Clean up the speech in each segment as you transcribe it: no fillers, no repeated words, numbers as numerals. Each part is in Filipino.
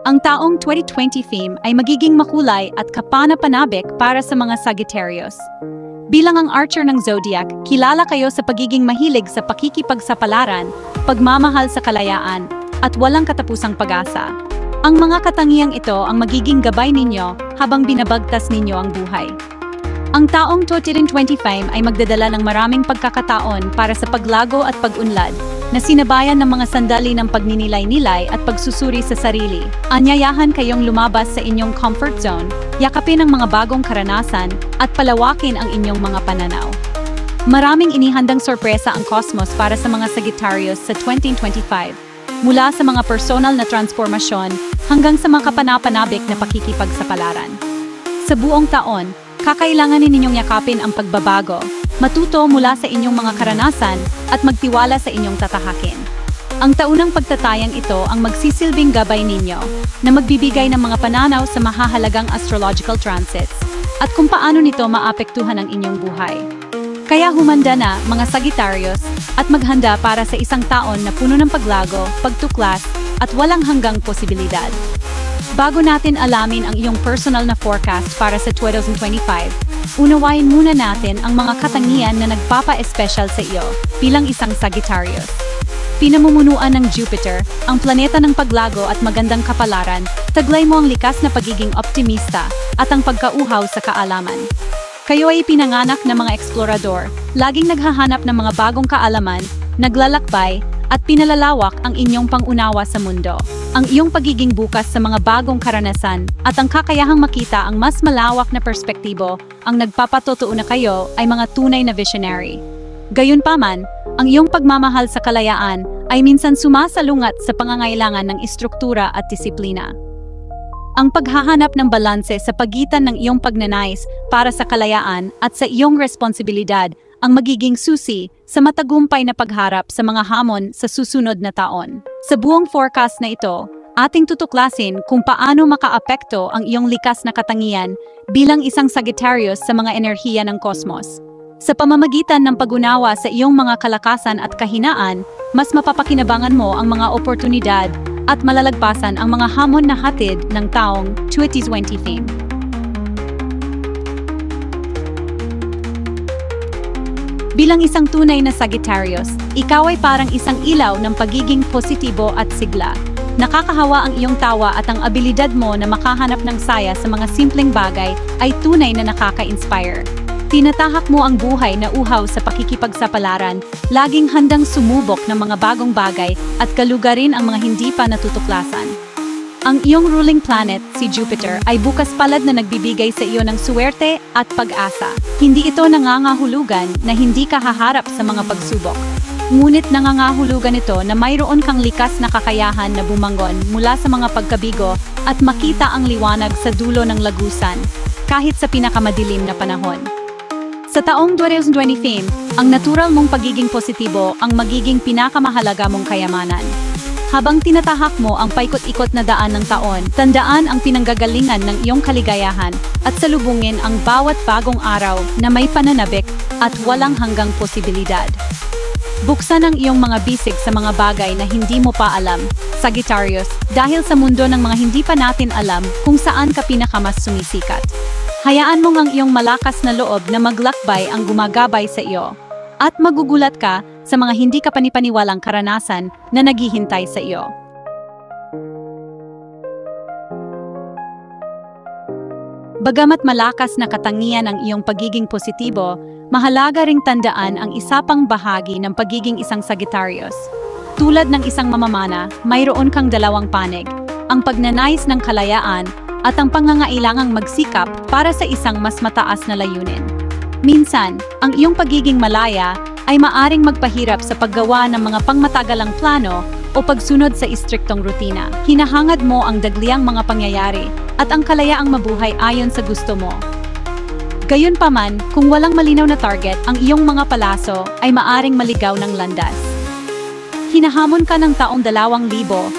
Ang taong 2020 theme ay magiging makulay at kapana-panabik para sa mga Sagittarius. Bilang ang archer ng zodiac, kilala kayo sa pagiging mahilig sa pakikipagsapalaran, pagmamahal sa kalayaan, at walang katapusang pag-asa. Ang mga katangiang ito ang magiging gabay ninyo habang binabagtas ninyo ang buhay. Ang taong 2025 ay magdadala ng maraming pagkakataon para sa paglago at pag-unlad, na sinabayan ng mga sandali ng pagninilay-nilay at pagsusuri sa sarili. Anyayahan kayong lumabas sa inyong comfort zone, yakapin ang mga bagong karanasan, at palawakin ang inyong mga pananaw. Maraming inihandang sorpresa ang cosmos para sa mga Sagittarius sa 2025, mula sa mga personal na transformasyon hanggang sa mga kapanapanabik na pakikipagsapalaran. Sa buong taon, kakailanganin ninyong yakapin ang pagbabago, matuto mula sa inyong mga karanasan, at magtiwala sa inyong tatahakin. Ang taunang pagtatayang ito ang magsisilbing gabay ninyo, na magbibigay ng mga pananaw sa mahahalagang astrological transits, at kung paano nito maapektuhan ang inyong buhay. Kaya humanda na, mga Sagittarius, at maghanda para sa isang taon na puno ng paglago, pagtuklas, at walang hanggang posibilidad. Bago natin alamin ang iyong personal na forecast para sa 2025, unawain muna natin ang mga katangian na nagpapa-espesyal sa iyo bilang isang Sagittarius. Pinamumunuan ng Jupiter, ang planeta ng paglago at magandang kapalaran, taglay mo ang likas na pagiging optimista at ang pagkauhaw sa kaalaman. Kayo ay pinanganak na mga eksplorador, laging naghahanap ng mga bagong kaalaman, naglalakbay, at pinalalawak ang inyong pangunawa sa mundo. Ang iyong pagiging bukas sa mga bagong karanasan at ang kakayahang makita ang mas malawak na perspektibo ang nagpapatotoo na kayo ay mga tunay na visionary. Gayunpaman, ang iyong pagmamahal sa kalayaan ay minsan sumasalungat sa pangangailangan ng istruktura at disiplina. Ang paghahanap ng balanse sa pagitan ng iyong pagnanais para sa kalayaan at sa iyong responsibilidad ang magiging susi sa matagumpay na pagharap sa mga hamon sa susunod na taon. Sa buong forecast na ito, ating tutuklasin kung paano makaapekto ang iyong likas na katangian bilang isang Sagittarius sa mga enerhiya ng kosmos. Sa pamamagitan ng pag-unawa sa iyong mga kalakasan at kahinaan, mas mapapakinabangan mo ang mga oportunidad at malalagpasan ang mga hamon na hatid ng taong 2020 theme. Bilang isang tunay na Sagittarius, ikaw ay parang isang ilaw ng pagiging positibo at sigla. Nakakahawa ang iyong tawa at ang abilidad mo na makahanap ng saya sa mga simpleng bagay ay tunay na nakaka-inspire. Tinatahak mo ang buhay na uhaw sa pakikipagsapalaran, laging handang sumubok ng mga bagong bagay at kalugarin ang mga hindi pa natutuklasan. Ang iyong ruling planet, si Jupiter, ay bukas palad na nagbibigay sa iyo ng suwerte at pag-asa. Hindi ito nangangahulugan na hindi ka haharap sa mga pagsubok. Ngunit nangangahulugan ito na mayroon kang likas na kakayahan na bumangon mula sa mga pagkabigo at makita ang liwanag sa dulo ng lagusan, kahit sa pinakamadilim na panahon. Sa taong 2020 theme, ang natural mong pagiging positibo ang magiging pinakamahalaga mong kayamanan. Habang tinatahak mo ang paikot-ikot na daan ng taon, tandaan ang pinanggagalingan ng iyong kaligayahan at salubungin ang bawat bagong araw na may pananabik at walang hanggang posibilidad. Buksan ang iyong mga bisig sa mga bagay na hindi mo pa alam, Sagittarius, dahil sa mundo ng mga hindi pa natin alam kung saan ka pinakamas sumisikat. Hayaan mong ang iyong malakas na loob na maglakbay ang gumagabay sa iyo. At magugulat ka sa mga hindi ka panipaniwalang karanasan na naghihintay sa iyo. Bagamat malakas na katangian ang iyong pagiging positibo, mahalaga ring tandaan ang isa pang bahagi ng pagiging isang Sagittarius. Tulad ng isang mamamana, mayroon kang dalawang panig, ang pagnanais ng kalayaan at ang pangangailangang magsikap para sa isang mas mataas na layunin. Minsan, ang iyong pagiging malaya ay maaring magpahirap sa paggawa ng mga pangmatagalang plano o pagsunod sa istriktong rutina. Hinahangad mo ang dagliang mga pangyayari at ang kalayaang mabuhay ayon sa gusto mo. Gayunpaman, kung walang malinaw na target, ang iyong mga palaso ay maaring maligaw ng landas. Hinahamon ka ng taong 2025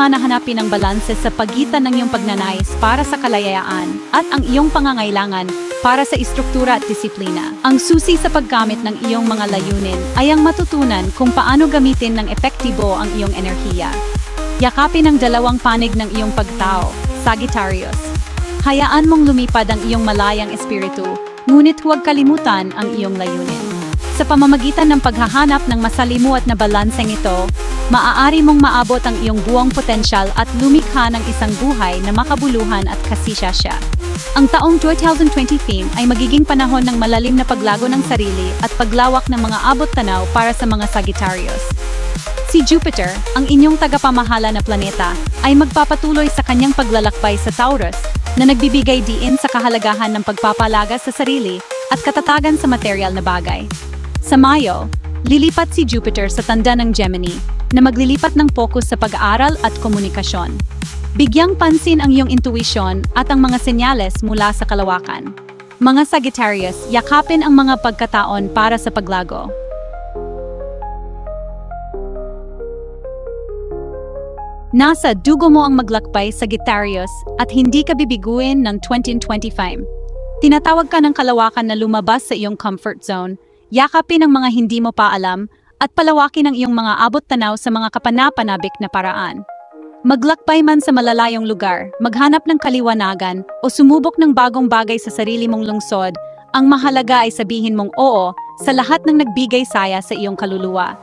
na hanapin ang balanse sa pagitan ng iyong pagnanais para sa kalayaan at ang iyong pangangailangan para sa istruktura at disiplina. Ang susi sa paggamit ng iyong mga layunin ay ang matutunan kung paano gamitin ng epektibo ang iyong enerhiya. Yakapin ang dalawang panig ng iyong pagtao, Sagittarius. Hayaan mong lumipad ang iyong malayang espiritu, ngunit huwag kalimutan ang iyong layunin. Sa pamamagitan ng paghahanap ng masalimuot na balanseng ito, maaari mong maabot ang iyong buong potensyal at lumikha ng isang buhay na makabuluhan at kasiyasya. Ang taong 2020 theme ay magiging panahon ng malalim na paglago ng sarili at paglawak ng mga abot-tanaw para sa mga Sagittarius. Si Jupiter, ang inyong tagapamahala na planeta, ay magpapatuloy sa kanyang paglalakbay sa Taurus na nagbibigay diin sa kahalagahan ng pagpapalaga sa sarili at katatagan sa material na bagay. Sa Mayo, lilipat si Jupiter sa tanda ng Gemini na maglilipat ng focus sa pag-aaral at komunikasyon. Bigyang pansin ang iyong intuisyon at ang mga senyales mula sa kalawakan. Mga Sagittarius, yakapin ang mga pagkataon para sa paglago. Nasa dugo mo ang maglakbay, Sagittarius, at hindi ka bibiguin ng 2025. Tinatawag ka ng kalawakan na lumabas sa iyong comfort zone, yakapin ang mga hindi mo pa alam, at palawakin ang iyong mga abot-tanaw sa mga kapanapanabik na paraan. Maglakbay man sa malalayong lugar, maghanap ng kaliwanagan, o sumubok ng bagong bagay sa sarili mong lungsod, ang mahalaga ay sabihin mong oo sa lahat ng nagbigay saya sa iyong kaluluwa.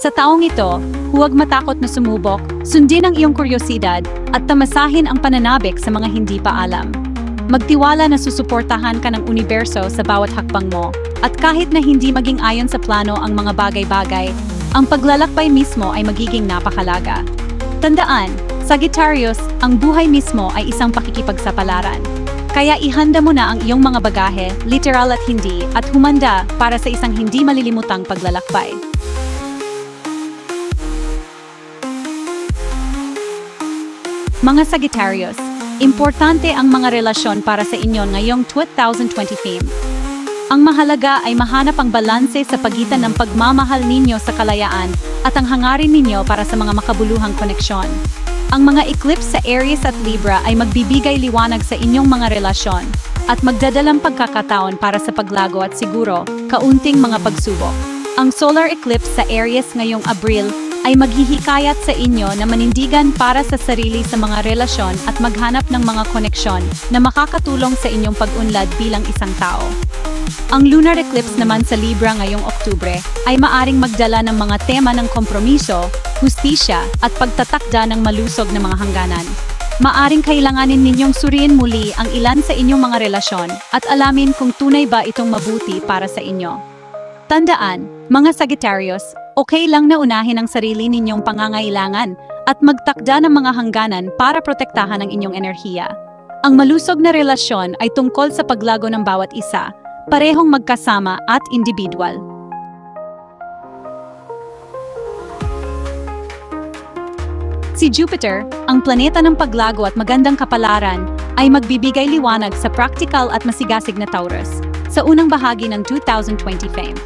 Sa taong ito, huwag matakot na sumubok, sundin ang iyong kuryosidad, at tamasahin ang pananabik sa mga hindi pa alam. Magtiwala na susuportahan ka ng universo sa bawat hakbang mo, at kahit na hindi maging ayon sa plano ang mga bagay-bagay, ang paglalakbay mismo ay magiging napakalaga. Tandaan, Sagittarius, ang buhay mismo ay isang pakikipagsapalaran. Kaya ihanda mo na ang iyong mga bagahe, literal at hindi, at humanda para sa isang hindi malilimutang paglalakbay. Mga Sagittarius, importante ang mga relasyon para sa inyo ngayong 2020 theme. Ang mahalaga ay mahanap ang balanse sa pagitan ng pagmamahal ninyo sa kalayaan at ang hangarin ninyo para sa mga makabuluhang koneksyon. Ang mga eclipse sa Aries at Libra ay magbibigay liwanag sa inyong mga relasyon at magdadalang pagkakataon para sa paglago at siguro, kaunting mga pagsubok. Ang solar eclipse sa Aries ngayong Abril ay maghihikayat sa inyo na manindigan para sa sarili sa mga relasyon at maghanap ng mga koneksyon na makakatulong sa inyong pag-unlad bilang isang tao. Ang lunar eclipse naman sa Libra ngayong Oktubre ay maaring magdala ng mga tema ng kompromiso, hustisya at pagtatakda ng malusog na mga hangganan. Maaring kailanganin ninyong suriin muli ang ilan sa inyong mga relasyon at alamin kung tunay ba itong mabuti para sa inyo. Tandaan, mga Sagittarius, okay lang na unahin ang sarili ninyong pangangailangan at magtakda ng mga hangganan para protektahan ang inyong enerhiya. Ang malusog na relasyon ay tungkol sa paglago ng bawat isa, parehong magkasama at individual. Si Jupiter, ang planeta ng paglago at magandang kapalaran, ay magbibigay liwanag sa practical at masigasig na Taurus sa unang bahagi ng 2020 theme.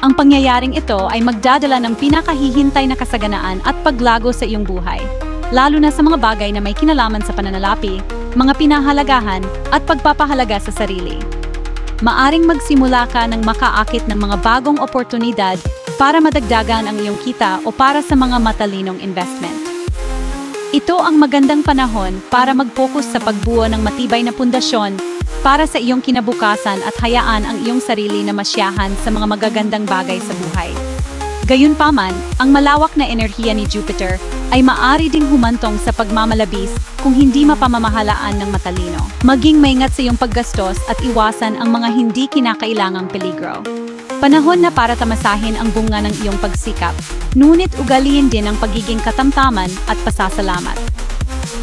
Ang pangyayaring ito ay magdadala ng pinakahihintay na kasaganaan at paglago sa iyong buhay, lalo na sa mga bagay na may kinalaman sa pananalapi, mga pinahalagahan, at pagpapahalaga sa sarili. Maaring magsimula ka ng makaakit ng mga bagong oportunidad para madagdagan ang iyong kita o para sa mga matalinong investment. Ito ang magandang panahon para mag-focus sa pagbuo ng matibay na pundasyon para sa iyong kinabukasan at hayaan ang iyong sarili na masyahan sa mga magagandang bagay sa buhay. Gayunpaman, ang malawak na enerhiya ni Jupiter ay maaari ding humantong sa pagmamalabis kung hindi mapamamahalaan ng matalino. Maging maingat sa iyong paggastos at iwasan ang mga hindi kinakailangang peligro. Panahon na para tamasahin ang bunga ng iyong pagsikap, ngunit ugaliin din ang pagiging katamtaman at pasasalamat.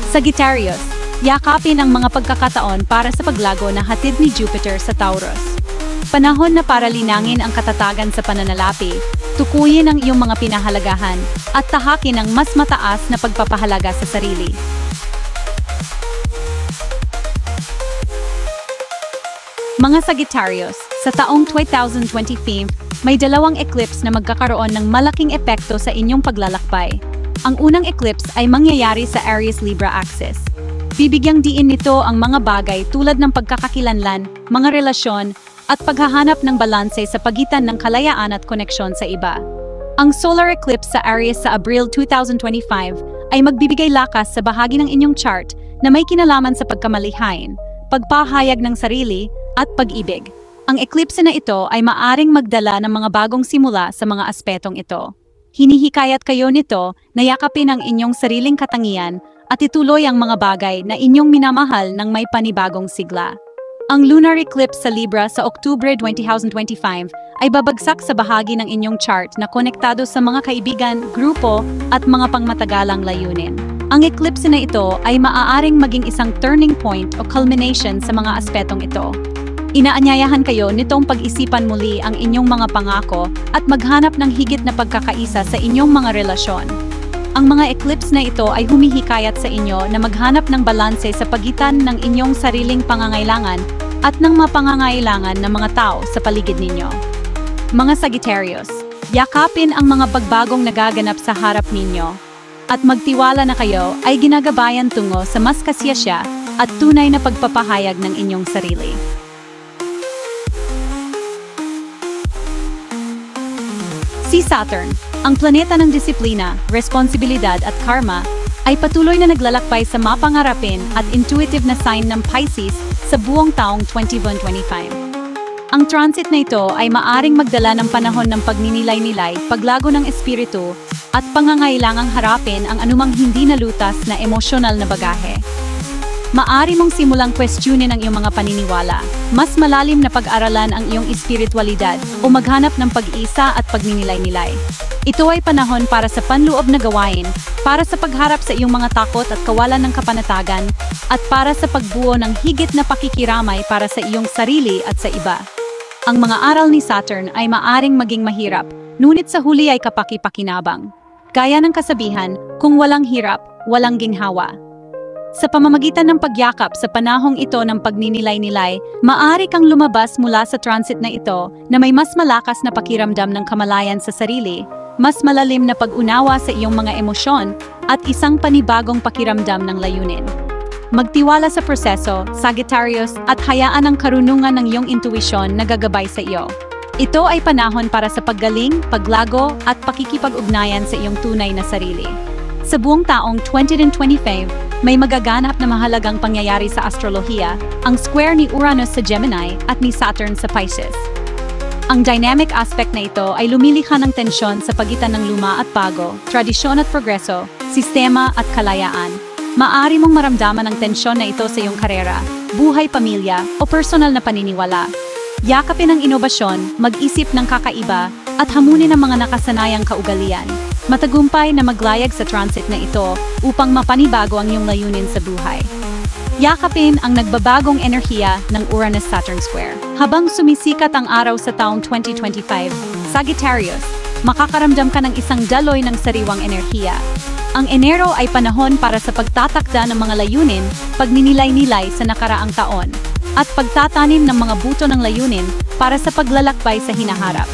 Sagittarius, yakapin ang mga pagkakataon para sa paglago na hatid ni Jupiter sa Taurus. Panahon na para linangin ang katatagan sa pananalapi, tukuyin ang iyong mga pinahalagahan, at tahakin ang mas mataas na pagpapahalaga sa sarili. Mga Sagittarius, sa taong 2020 theme, may dalawang eclipse na magkakaroon ng malaking epekto sa inyong paglalakbay. Ang unang eclipse ay mangyayari sa Aries-Libra axis. Bibigyang diin nito ang mga bagay tulad ng pagkakakilanlan, mga relasyon, at paghahanap ng balanse sa pagitan ng kalayaan at koneksyon sa iba. Ang solar eclipse sa Aries sa Abril 2025 ay magbibigay lakas sa bahagi ng inyong chart na may kinalaman sa pagkamalihain, pagpahayag ng sarili, at pag-ibig. Ang eklipse na ito ay maaring magdala ng mga bagong simula sa mga aspetong ito. Hinihikayat kayo nito na yakapin ang inyong sariling katangian at ituloy ang mga bagay na inyong minamahal ng may panibagong sigla. Ang lunar eclipse sa Libra sa Oktubre 2025 ay babagsak sa bahagi ng inyong chart na konektado sa mga kaibigan, grupo, at mga pangmatagalang layunin. Ang eclipse na ito ay maaaring maging isang turning point o culmination sa mga aspetong ito. Inaanyayahan kayo nitong pag-isipan muli ang inyong mga pangako at maghanap ng higit na pagkakaisa sa inyong mga relasyon. Ang mga eclipse na ito ay humihikayat sa inyo na maghanap ng balanse sa pagitan ng inyong sariling pangangailangan at ng mapangangailangan ng mga tao sa paligid ninyo. Mga Sagittarius, yakapin ang mga pagbagong nagaganap sa harap ninyo at magtiwala na kayo ay ginagabayan tungo sa mas kasiyasya at tunay na pagpapahayag ng inyong sarili. Si Saturn, ang planeta ng disiplina, responsibilidad at karma, ay patuloy na naglalakbay sa mapangarapin at intuitive na sign ng Pisces sa buong taong 2025. Ang transit na ito ay maaring magdala ng panahon ng pagninilay-nilay, paglago ng espiritu, at pangangailangang harapin ang anumang hindi nalutas na emosyonal na bagahe. Maari mong simulang questionin ang iyong mga paniniwala, mas malalim na pag-aralan ang iyong espiritualidad o maghanap ng pag-isa at pagninilay-nilay. Ito ay panahon para sa panloob na gawain, para sa pagharap sa iyong mga takot at kawalan ng kapanatagan, at para sa pagbuo ng higit na pakikiramay para sa iyong sarili at sa iba. Ang mga aral ni Saturn ay maaring maging mahirap, ngunit sa huli ay kapaki-pakinabang. Gaya ng kasabihan, kung walang hirap, walang ginhawa. Sa pamamagitan ng pagyakap sa panahong ito ng pagninilay-nilay, maaari kang lumabas mula sa transit na ito na may mas malakas na pakiramdam ng kamalayan sa sarili, mas malalim na pag-unawa sa iyong mga emosyon, at isang panibagong pakiramdam ng layunin. Magtiwala sa proseso, Sagittarius, at hayaan ang karunungan ng iyong intuisyon na gagabay sa iyo. Ito ay panahon para sa paggaling, paglago, at pakikipag-ugnayan sa iyong tunay na sarili. Sa buong taong 2025, may magaganap na mahalagang pangyayari sa astrolohiya, ang square ni Uranus sa Gemini at ni Saturn sa Pisces. Ang dynamic aspect na ito ay lumilikha ng tensyon sa pagitan ng luma at bago, tradisyon at progreso, sistema at kalayaan. Maaari mong maramdaman ang tensyon na ito sa iyong karera, buhay pamilya o personal na paniniwala. Yakapin ang inobasyon, mag-isip ng kakaiba, at hamunin ang mga nakasanayang kaugalian. Matagumpay na maglayag sa transit na ito upang mapanibago ang iyong layunin sa buhay. Yakapin ang nagbabagong enerhiya ng Uranus-Saturn square. Habang sumisikat ang araw sa taong 2025, Sagittarius, makakaramdam ka ng isang daloy ng sariwang enerhiya. Ang Enero ay panahon para sa pagtatakda ng mga layunin, pagninilay-nilay sa nakaraang taon, at pagtatanim ng mga buto ng layunin para sa paglalakbay sa hinaharap.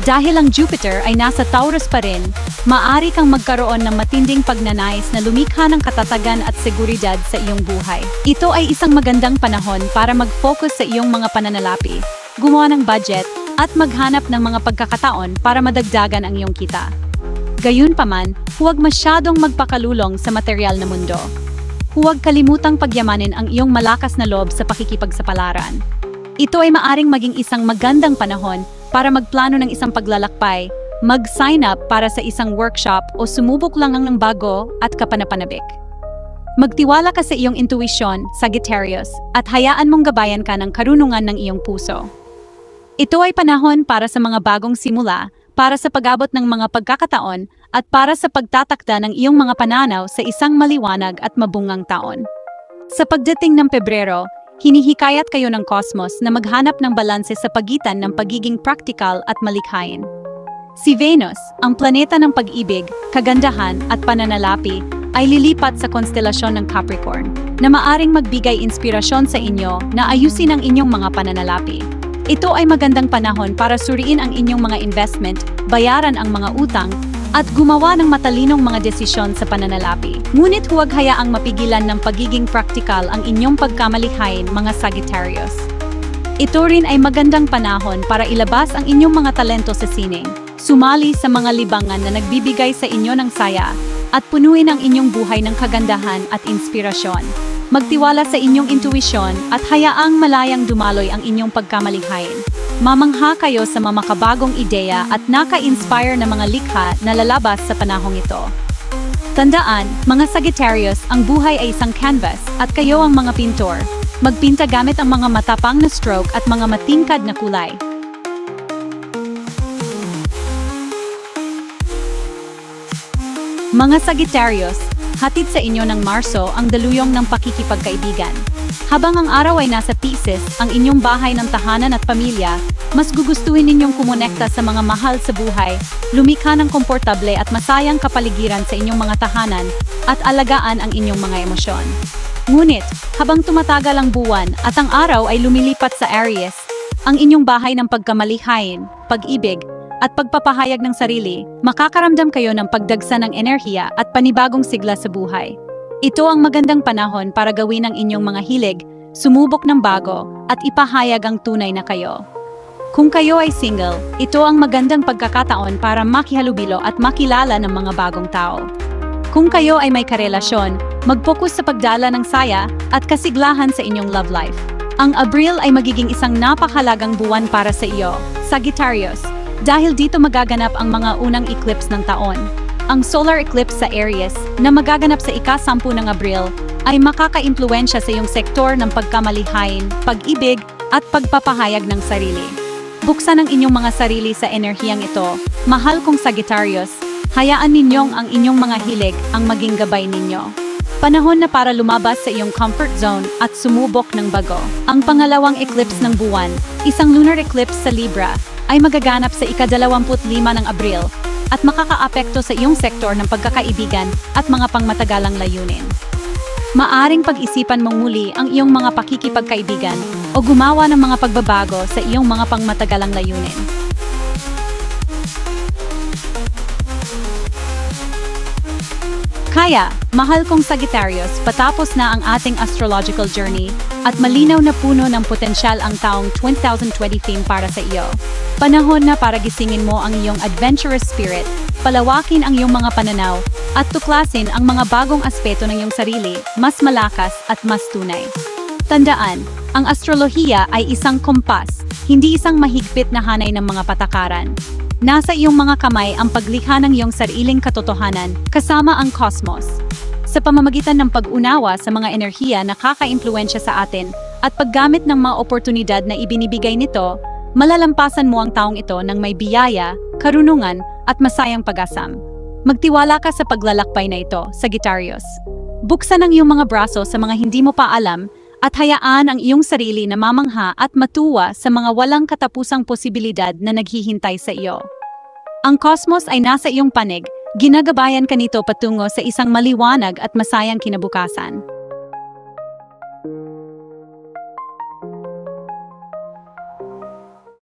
Dahil ang Jupiter ay nasa Taurus pa rin, maaari kang magkaroon ng matinding pagnanais na lumikha ng katatagan at seguridad sa iyong buhay. Ito ay isang magandang panahon para mag-focus sa iyong mga pananalapi, gumawa ng budget, at maghanap ng mga pagkakataon para madagdagan ang iyong kita. Gayunpaman, huwag masyadong magpakalulong sa material na mundo. Huwag kalimutang pagyamanin ang iyong malakas na loob sa pakikipagsapalaran. Ito ay maaring maging isang magandang panahon para magplano ng isang paglalakbay, mag-sign up para sa isang workshop o sumubok lang ng bago at kapanapanabik. Magtiwala ka sa iyong intuisyon, Sagittarius, at hayaan mong gabayan ka ng karunungan ng iyong puso. Ito ay panahon para sa mga bagong simula, para sa pag-abot ng mga pagkakataon, at para sa pagtatakda ng iyong mga pananaw sa isang maliwanag at mabungang taon. Sa pagdating ng Pebrero, hinihikayat kayo ng cosmos na maghanap ng balanse sa pagitan ng pagiging praktikal at malikhain. Si Venus, ang planeta ng pag-ibig, kagandahan at pananalapi, ay lilipat sa konstelasyon ng Capricorn, na maaring magbigay inspirasyon sa inyo na ayusin ang inyong mga pananalapi. Ito ay magandang panahon para suriin ang inyong mga investment, bayaran ang mga utang, at gumawa ng matalinong mga desisyon sa pananalapi. Ngunit huwag hayaang mapigilan ng pagiging praktikal ang inyong pagkamalikhain, mga Sagittarius. Ito rin ay magandang panahon para ilabas ang inyong mga talento sa sining, sumali sa mga libangan na nagbibigay sa inyo ng saya, at punuin ang inyong buhay ng kagandahan at inspirasyon. Magtiwala sa inyong intuisyon at hayaang malayang dumaloy ang inyong pagkamalikhain. Mamangha kayo sa makabagong ideya at naka-inspire na mga likha na lalabas sa panahong ito. Tandaan, mga Sagittarius, ang buhay ay isang canvas at kayo ang mga pintor. Magpinta gamit ang mga matapang na stroke at mga matingkad na kulay. Mga Sagittarius, hatid sa inyo ng Marso ang daluyong ng pakikipagkaibigan. Habang ang araw ay nasa Pisces, ang inyong bahay ng tahanan at pamilya, mas gugustuhin ninyong kumonekta sa mga mahal sa buhay, lumikha ng komportable at masayang kapaligiran sa inyong mga tahanan, at alagaan ang inyong mga emosyon. Ngunit, habang tumatagal ang buwan at ang araw ay lumilipat sa Aries, ang inyong bahay ng pagkamalikhain, pag-ibig, at pagpapahayag ng sarili, makakaramdam kayo ng pagdagsa ng enerhiya at panibagong sigla sa buhay. Ito ang magandang panahon para gawin ang inyong mga hilig, sumubok ng bago, at ipahayag ang tunay na kayo. Kung kayo ay single, ito ang magandang pagkakataon para makihalubilo at makilala ng mga bagong tao. Kung kayo ay may karelasyon, mag-focus sa pagdala ng saya at kasiglahan sa inyong love life. Ang Abril ay magiging isang napakahalagang buwan para sa iyo, Sagittarius, dahil dito magaganap ang mga unang eclipse ng taon. Ang solar eclipse sa Aries, na magaganap sa ika-10 ng Abril, ay makaka-impluwensya sa iyong sektor ng pagkamalikhain, pag-ibig, at pagpapahayag ng sarili. Buksan ang inyong mga sarili sa enerhiyang ito. Mahal kong Sagittarius, hayaan ninyong ang inyong mga hilig ang maging gabay ninyo. Panahon na para lumabas sa iyong comfort zone at sumubok ng bago. Ang pangalawang eclipse ng buwan, isang lunar eclipse sa Libra, ay magaganap sa ika-25 ng Abril at makakaapekto sa iyong sektor ng pagkakaibigan at mga pangmatagalang layunin. Maaring pag-isipan mong muli ang iyong mga pakikipagkaibigan o gumawa ng mga pagbabago sa iyong mga pangmatagalang layunin. Kaya, mahal kong Sagittarius, patapos na ang ating astrological journey at malinaw na puno ng potensyal ang taong 2020 theme para sa iyo. Panahon na para gisingin mo ang iyong adventurous spirit, palawakin ang iyong mga pananaw, at tuklasin ang mga bagong aspeto ng iyong sarili, mas malakas at mas tunay. Tandaan, ang astrolohiya ay isang kompas, hindi isang mahigpit na hanay ng mga patakaran. Nasa iyong mga kamay ang paglikha ng iyong sariling katotohanan kasama ang cosmos. Sa pamamagitan ng pag-unawa sa mga enerhiya na nakaka-impluwensya sa atin at paggamit ng mga oportunidad na ibinibigay nito, malalampasan mo ang taong ito ng may biyaya, karunungan at masayang pag-asam. Magtiwala ka sa paglalakbay na ito, Sagittarius. Buksan ang iyong mga braso sa mga hindi mo pa alam at hayaan ang iyong sarili na mamangha at matuwa sa mga walang katapusang posibilidad na naghihintay sa iyo. Ang cosmos ay nasa iyong panig, ginagabayan ka nito patungo sa isang maliwanag at masayang kinabukasan.